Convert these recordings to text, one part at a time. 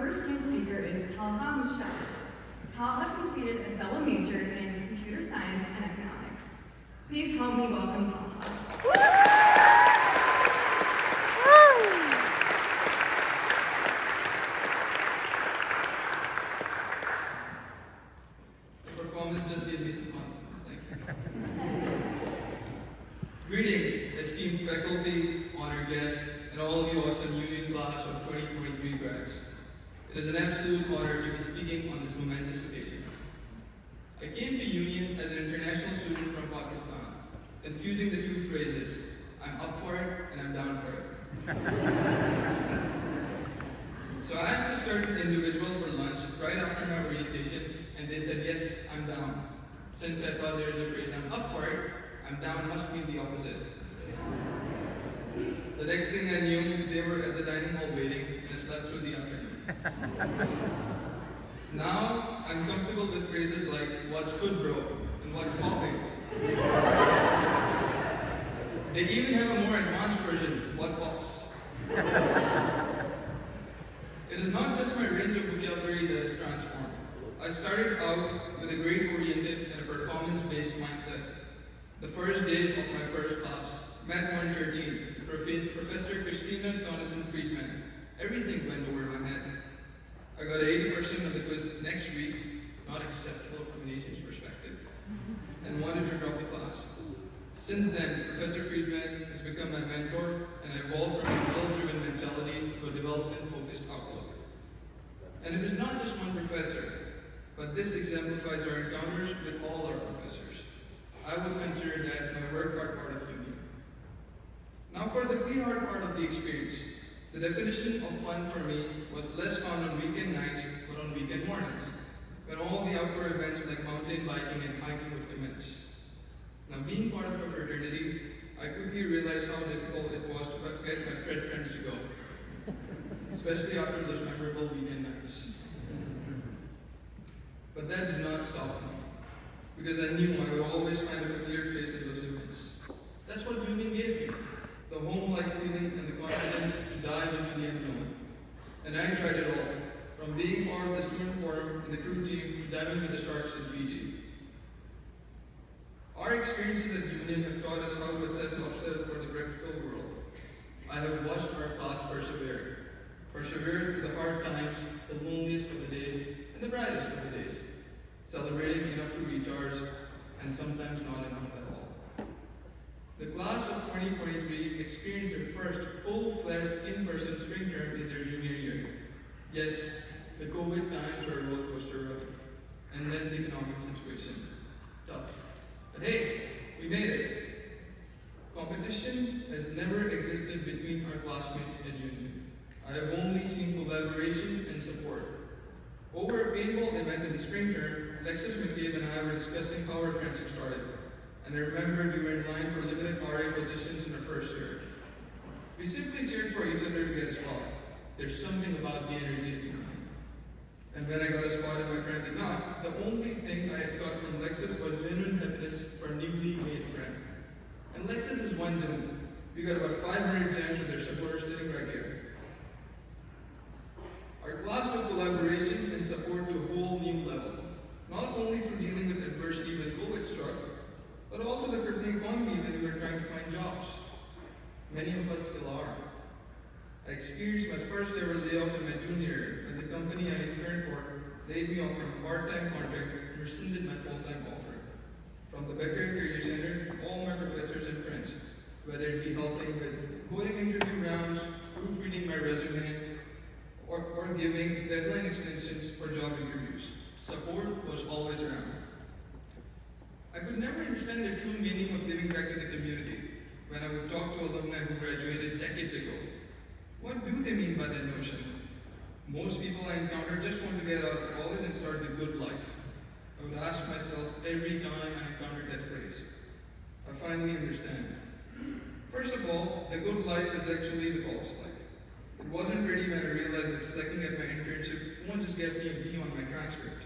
first new speaker is Talha Michelle. Talha completed a double major in computer science and economics. Please help me welcome Talha. The performance just gave me some confidence, thank you. Greetings, esteemed faculty, honored guests, and all of you awesome Union class of 2023 grads. It is an absolute honor to be speaking on this momentous occasion. I came to Union as an international student from Pakistan, confusing the two phrases, I'm up for it and I'm down for it. So I asked a certain individual for lunch right after my orientation, and they said, yes, I'm down. Since I thought there was a phrase, I'm up for it, I'm down must mean the opposite. The next thing I knew, they were at the dining hall waiting, and I slept through the afternoon. Now, I'm comfortable with phrases like, what's good bro, and what's popping. They even have a more advanced version, what pops. It is not just my range of vocabulary that is transformed. I started out with a grade-oriented and a performance-based mindset. The first day of my first class, Math 113, Professor Christina Tonneson-Friedman, everything went over my head. I got 80% of the quiz next week, not acceptable from an Asian's perspective, and wanted to drop the class. Since then, Professor Friedman has become my mentor, and I evolved from a results-driven mentality to a development-focused outlook. And it is not just one professor, but this exemplifies our encounters with all our professors. I would consider that my work hard part of Union. Now for the play hard part of the experience, the definition of fun for me was less found on weekend nights, but on weekend mornings, when all the outdoor events like mountain biking and hiking would commence. Now being part of a fraternity, I quickly realized how difficult it was to get my friends to go, especially after those memorable weekend nights. But that did not stop me, because I knew I would always find a familiar face at those events. That's what Union gave me, the home-like feeling and the confidence to dive into the unknown. And I tried it all, from being part of the student forum and the crew team to diving with the sharks in Fiji. Our experiences at Union have taught us how to assess ourselves for the practical world. I have watched our class persevere through the hard times, the loneliest of the days, and the brightest of the days, celebrating enough to recharge, and sometimes not enough at all. The class of 2023 experienced their first full-fledged in-person spring term in their junior year. Yes, the COVID times were a roller coaster ride, and then the economic situation. Tough. But hey, we made it. Competition has never existed between our classmates at Union. I have only seen collaboration and support. Over a paintball event in the spring term, Alexis McCabe and I were discussing how our friendship started. And I remembered we were in line for limited RA positions in our first year. We simply cheered for each other to get a spot. There's something about the energy at Union. And when I got a spot and my friend did not, the only thing I had got from Alexis was genuine happiness for a newly made friend. And Alexis is one gem. We got about 500 gems with their supporters sitting right here. Our class took collaboration and support to a whole new level, not only through dealing with adversity when COVID struck, but also the crippling economy when we were trying to find jobs. Many of us still are. I experienced my first ever layoff in my junior year when the company I interned for laid me off from a part-time contract and rescinded my full-time offer. From the Baccalaureate Career Center to all my professors and friends, whether it be helping with coding interview rounds, proofreading my resume, or giving deadline extensions for job interviews. Support was always around. I could never understand the true meaning of giving back to the community when I would talk to alumni who graduated decades ago. What do they mean by that notion? Most people I encounter just want to get out of college and start the good life. I would ask myself every time I encountered that phrase. I finally understand. First of all, the good life is actually the college life. It wasn't ready when I realized that slacking at my internship won't just get me a B on my transcript.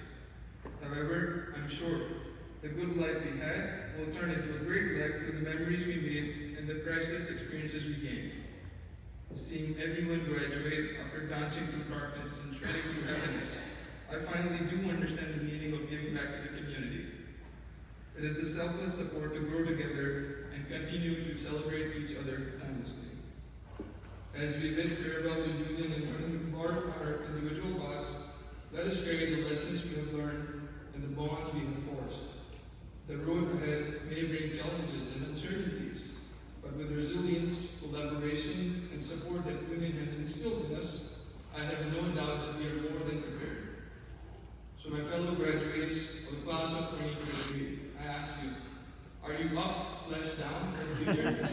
However, I'm sure the good life we had will turn into a great life through the memories we made and the priceless experiences we gained. Seeing everyone graduate after dancing through darkness and treading through heavens, I finally do understand the meaning of giving back to the community. It is the selfless support to grow together and continue to celebrate each other timelessly. As we bid farewell to union and embark on our individual paths, let us carry the lessons we have learned and the bonds we have forged. The road ahead may bring challenges and uncertainties, but with resilience, collaboration, and support that union has instilled in us, I have no doubt that we are more than prepared. So my fellow graduates of the class of 2023, I ask you, are you up/down for the future?